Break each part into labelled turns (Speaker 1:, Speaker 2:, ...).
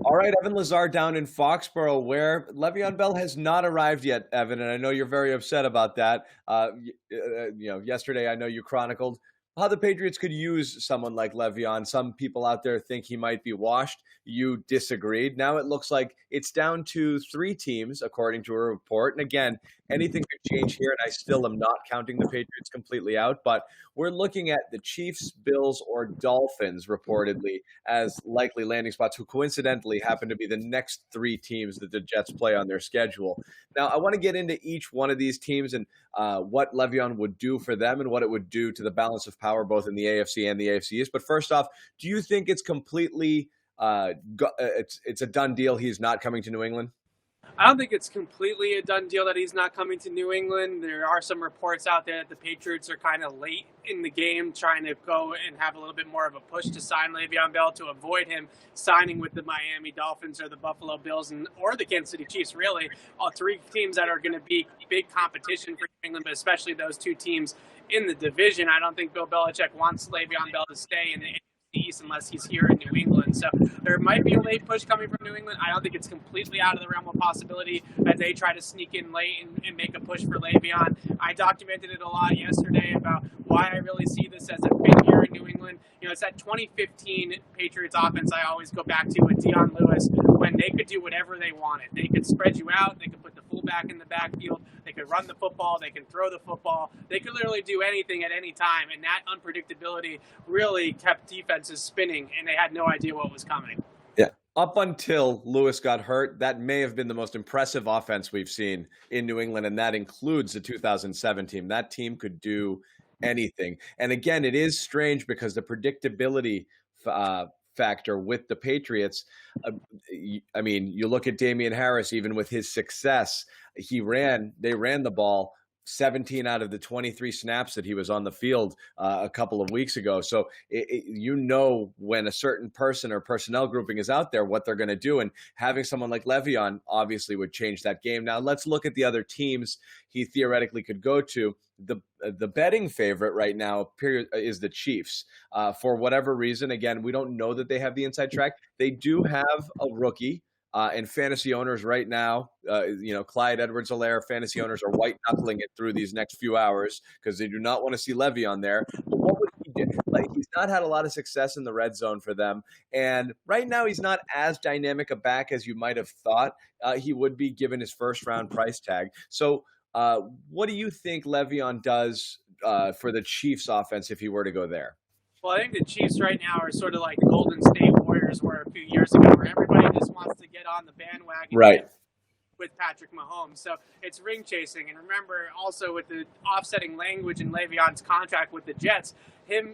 Speaker 1: All right, Evan Lazar down in Foxborough, where Le'Veon Bell has not arrived yet, Evan, and I know you're very upset about that. Yesterday I know you chronicled how the Patriots could use someone like Le'Veon. Some people out there think he might be washed. You disagreed. Now it looks like it's down to three teams, according to a report. And again, anything could change here, and I still am not counting the Patriots completely out. But we're looking at the Chiefs, Bills, or Dolphins, reportedly, as likely landing spots, who coincidentally happen to be the next three teams that the Jets play on their schedule. Now, I want to get into each one of these teams and what Le'Veon would do for them and what it would do to the balance of power, both in the AFC and the AFC East. But first off, do you think it's completely it's a done deal? He's not coming to New England?
Speaker 2: I don't think it's completely a done deal that he's not coming to New England. There are some reports out there that the Patriots are kind of late in the game, trying to go and have a little bit more of a push to sign Le'Veon Bell to avoid him signing with the Miami Dolphins or the Buffalo Bills or the Kansas City Chiefs. Really, all three teams that are going to be big competition for New England, but especially those two teams in the division. I don't think Bill Belichick wants Le'Veon Bell to stay in the East unless he's here in New England. So there might be a late push coming from New England. I don't think it's completely out of the realm of possibility that they try to sneak in late and make a push for Le'Veon. I documented it a lot yesterday about why I really see this as a big year in New England. You know, it's that 2015 Patriots offense I always go back to with Dion Lewis, when they could do whatever they wanted. They could spread you out. They could put the fullback in the backfield. They could run the football. They could throw the football. They could literally do anything at any time. And that unpredictability really kept defenses spinning, and they had no idea what was coming.
Speaker 1: Yeah. Up until Lewis got hurt, that may have been the most impressive offense we've seen in New England, and that includes the 2007 team. That team could do anything. And again, it is strange because the predictability factor with the Patriots, I mean, you look at Damian Harris, even with his success, they ran the ball 17 out of the 23 snaps that he was on the field a couple of weeks ago. So when a certain person or personnel grouping is out there, what they're going to do. And having someone like Le'Veon obviously would change that game. Now let's look at the other teams he theoretically could go to. The betting favorite right now is the Chiefs. For whatever reason, again, we don't know that they have the inside track. They do have a rookie. And fantasy owners right now, Clyde Edwards-Helaire, fantasy owners are white-knuckling it through these next few hours because they do not want to see Le'Veon there. But what would he do? Like, he's not had a lot of success in the red zone for them. And right now he's not as dynamic a back as you might have thought he would be given his first-round price tag. So what do you think Le'Veon does for the Chiefs offense if he were to go there?
Speaker 2: Well, I think the Chiefs right now are sort of like the Golden State Warriors were a few years ago, where everybody just wants to get on the bandwagon.
Speaker 1: Right.
Speaker 2: With Patrick Mahomes. So it's ring chasing. And remember also with the offsetting language in Le'Veon's contract with the Jets,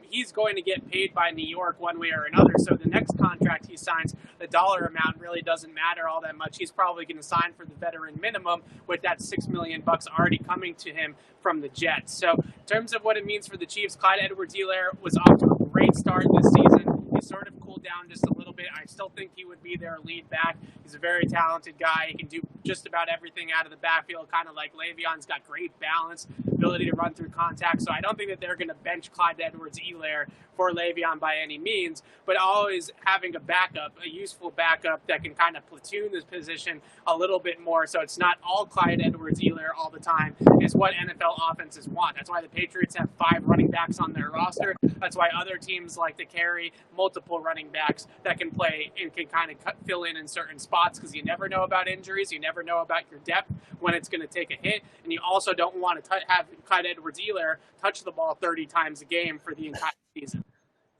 Speaker 2: he's going to get paid by New York one way or another. So the next contract he signs, the dollar amount really doesn't matter all that much. He's probably going to sign for the veteran minimum with that $6 million already coming to him from the Jets. So in terms of what it means for the Chiefs, Clyde Edwards-Helaire was off to a great start this season. He sort of cooled down just a little bit. I still think he would be their lead back. He's a very talented guy. He can do just about everything out of the backfield, kind of like Le'Veon's got great balance, ability to run through contact. So I don't think that they're going to bench Clyde Edwards-Helaire for Le'Veon by any means, but always having a backup, a useful backup that can kind of platoon this position a little bit more so it's not all Clyde Edwards-Helaire all the time is what NFL offenses want. That's why the Patriots have 5 running backs on their roster. That's why other teams like to carry multiple running backs that can play and can kind of fill in certain spots because you never know about injuries. You never know about your depth when it's going to take a hit. And you also don't want to have Clyde Edwards-Helaire touch the ball 30 times a game for the entire season.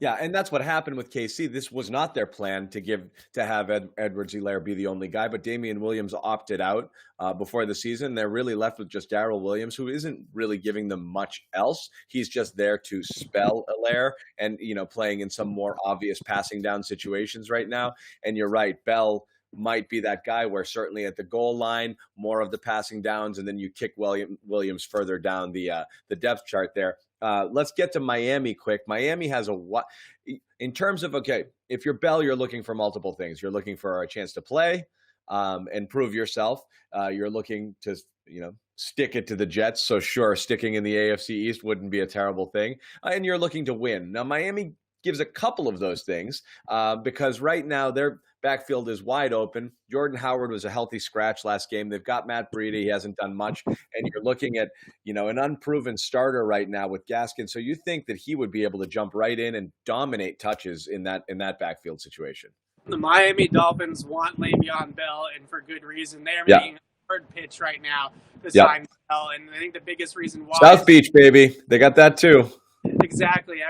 Speaker 1: Yeah, and that's what happened with KC. This was not their plan to have Edwards-Helaire be the only guy, but Damian Williams opted out before the season. They're really left with just Darrell Williams, who isn't really giving them much else. He's just there to spell Helaire and, playing in some more obvious passing down situations right now. And you're right, Bell might be that guy where certainly at the goal line, more of the passing downs, and then you kick Williams further down the depth chart there. Let's get to Miami quick. Miami has in terms of, okay, if you're Bell, you're looking for multiple things. You're looking for a chance to play and prove yourself. You're looking to, stick it to the Jets. So sure, sticking in the AFC East wouldn't be a terrible thing. And you're looking to win. Now, Miami gives a couple of those things because right now their backfield is wide open. Jordan Howard was a healthy scratch last game. They've got Matt Breida. He hasn't done much. And you're looking at, an unproven starter right now with Gaskin. So you think that he would be able to jump right in and dominate touches in that backfield situation.
Speaker 2: The Miami Dolphins want Le'Veon Bell, and for good reason. They are making a hard pitch right now to sign Bell, and I think the biggest reason why
Speaker 1: South Beach, baby. They got that too.
Speaker 2: Exactly.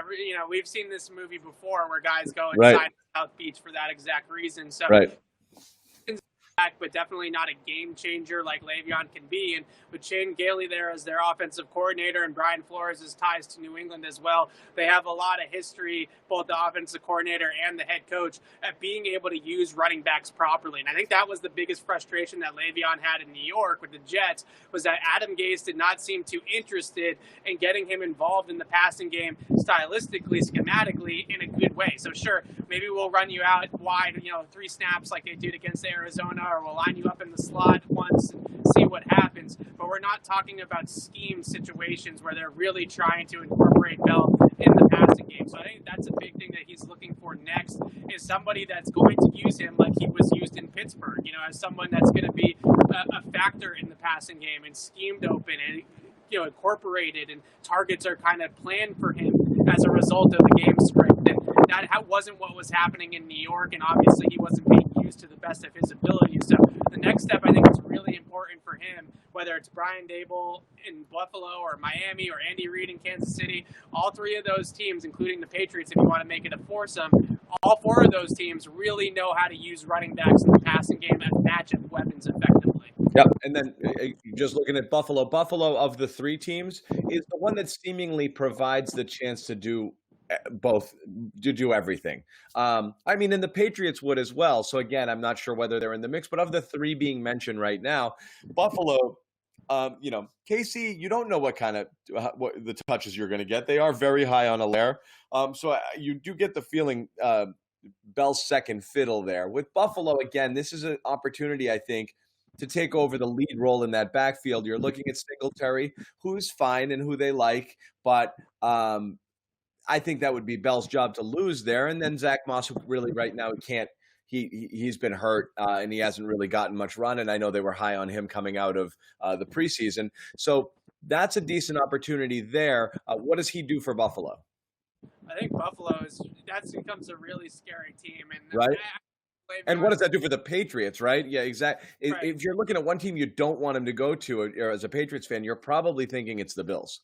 Speaker 2: We've seen this movie before where guys go and sign South Beach for that exact reason. So but definitely not a game changer like Le'Veon can be. And with Shane Gailey there as their offensive coordinator and Brian Flores' ties to New England as well, they have a lot of history, both the offensive coordinator and the head coach, at being able to use running backs properly. And I think that was the biggest frustration that Le'Veon had in New York with the Jets, was that Adam Gase did not seem too interested in getting him involved in the passing game stylistically, schematically, in a good way. So sure, maybe we'll run you out wide, 3 snaps like they did against Arizona, or we'll line you up in the slot once and see what happens. But we're not talking about scheme situations where they're really trying to incorporate Bell in the passing game. So I think that's a big thing that he's looking for next, is somebody that's going to use him like he was used in Pittsburgh, as someone that's going to be a factor in the passing game and schemed open and incorporated, and targets are kind of planned for him as a result of the game script. And that wasn't what was happening in New York, and obviously he wasn't being used to the best of his ability. So the next step, I think, is really important for him, whether it's Brian Daboll in Buffalo or Miami or Andy Reid in Kansas City. All 3 of those teams, including the Patriots, if you want to make it a foursome, all 4 of those teams really know how to use running backs in the passing game as matchup weapons effectively.
Speaker 1: Yep. And then just looking at Buffalo of the 3 teams is the one that seemingly provides the chance to do everything. And the Patriots would as well. So again, I'm not sure whether they're in the mix, but of the 3 being mentioned right now, Buffalo, KC, you don't know what kind of what the touches you're going to get. They are very high on Allaire. So you do get the feeling Bell's second fiddle there. With Buffalo, again, this is an opportunity, I think, to take over the lead role in that backfield. You're looking at Singletary, who's fine and who they like, but I think that would be Bell's job to lose there. And then Zach Moss, who really right now he's been hurt and he hasn't really gotten much run. And I know they were high on him coming out of the preseason. So that's a decent opportunity there. What does he do for Buffalo?
Speaker 2: I think Buffalo becomes a really scary team. And
Speaker 1: right. And what does that do for the Patriots, right? Yeah, exactly.
Speaker 2: Right.
Speaker 1: If you're looking at one team you don't want him to go to, or as a Patriots fan, you're probably thinking it's the Bills.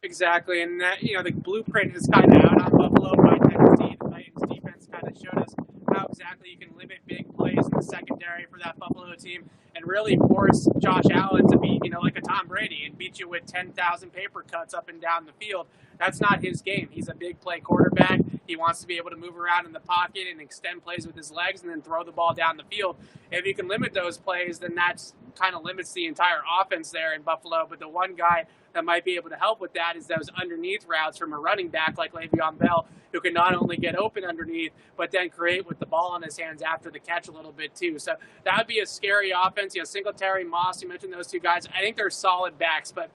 Speaker 2: Exactly, and that the blueprint is kind of out on Buffalo by Tennessee. The Titans defense kind of showed us how exactly you can limit big plays in the secondary for that Buffalo team, and really force Josh Allen to be like a Tom Brady and beat you with 10,000 paper cuts up and down the field. That's not his game. He's a big play quarterback. He wants to be able to move around in the pocket and extend plays with his legs and then throw the ball down the field. If you can limit those plays, then that's kind of limits the entire offense there in Buffalo. But the one guy that might be able to help with that is those underneath routes from a running back like Le'Veon Bell, who can not only get open underneath, but then create with the ball in his hands after the catch a little bit too. So that would be a scary offense. Singletary, Moss, you mentioned those 2 guys. I think they're solid backs, but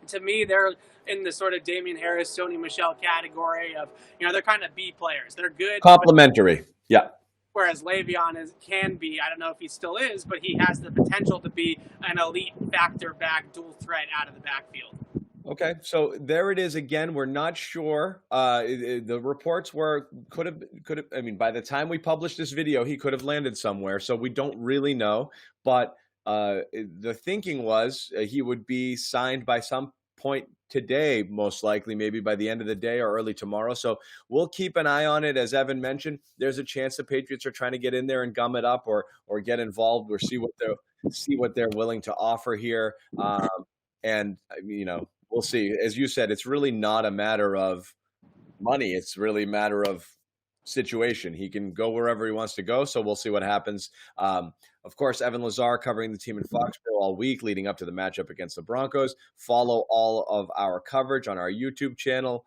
Speaker 2: to me, they're in the sort of Damian Harris, Sony Michel category of, they're kind of B players. They're good.
Speaker 1: Complementary. Yeah.
Speaker 2: Whereas Le'Veon can be, I don't know if he still is, but he has the potential to be an elite factor back, dual threat out of the backfield.
Speaker 1: Okay, so there it is again. We're not sure. The reports could have. I mean, by the time we published this video, he could have landed somewhere. So we don't really know. But the thinking was he would be signed by some point today, most likely, maybe by the end of the day or early tomorrow. So we'll keep an eye on it. As Evan mentioned, there's a chance the Patriots are trying to get in there and gum it up, or get involved, or see what they're willing to offer here. And we'll see. As you said, it's really not a matter of money. It's really a matter of situation. He can go wherever he wants to go. So we'll see what happens. Of course, Evan Lazar covering the team in Foxborough all week leading up to the matchup against the Broncos. Follow all of our coverage on our YouTube channel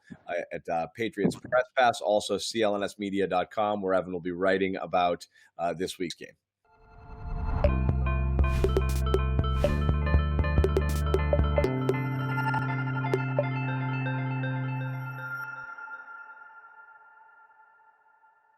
Speaker 1: at Patriots Press Pass, also clnsmedia.com, where Evan will be writing about this week's game.